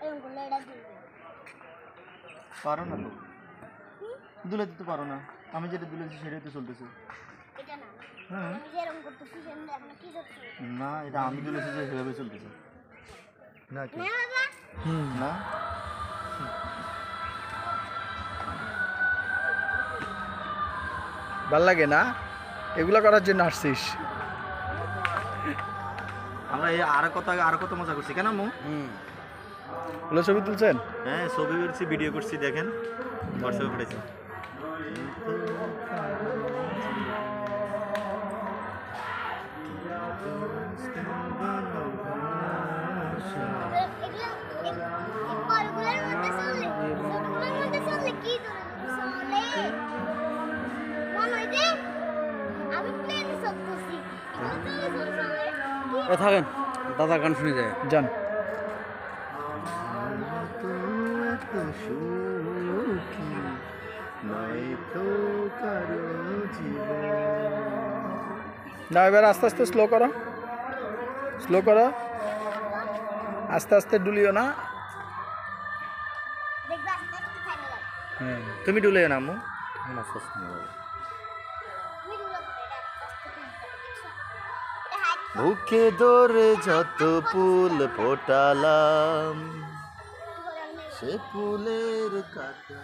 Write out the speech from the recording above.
এরকম করলে এটা দুলবে। পারো না তো, দুলে দিতে পারো না। আমি যেটা দুলেছি সেটাই তো চলতেছে। এটা না, হ্যাঁ আমি যে এরকম করতেছি সেটা এখন কি হচ্ছে না, এটা আমি দুলেছি যে সেভাবে চলতেছে না কি না বাবা। না। ভাল লাগে না এগুলা করার জন্য আসছিস? আমরা এই আর কত মজা করছি কেন মু? ওগুলো ছবি তুলছেন? হ্যাঁ, ছবি করছি, ভিডিও করছি, দেখেন হোয়াটসঅ্যাপে পড়েছি। এগুলা এই পালগুলোর মধ্যে চললে, সবগুলোর মধ্যে চললে কি চলে মন হয় যে আমি প্লেনে চলতেছি, এগুলো চলে থাকেন, দাদা গান শুনে যায়। যান। না, এবার আস্তে আস্তে স্লো করো, স্লো করো, আস্তে আস্তে ডুলিও না। দেখবে আস্তে আস্তে থামে যাবে। তুমি ডুলে না মু। আমি দুলা করে এটা আস্তে আস্তে দেখছো এটা হাত বুকে ধরে যত ফুল ফোটালাম, কি বলে আমি সে ফুলের কাটা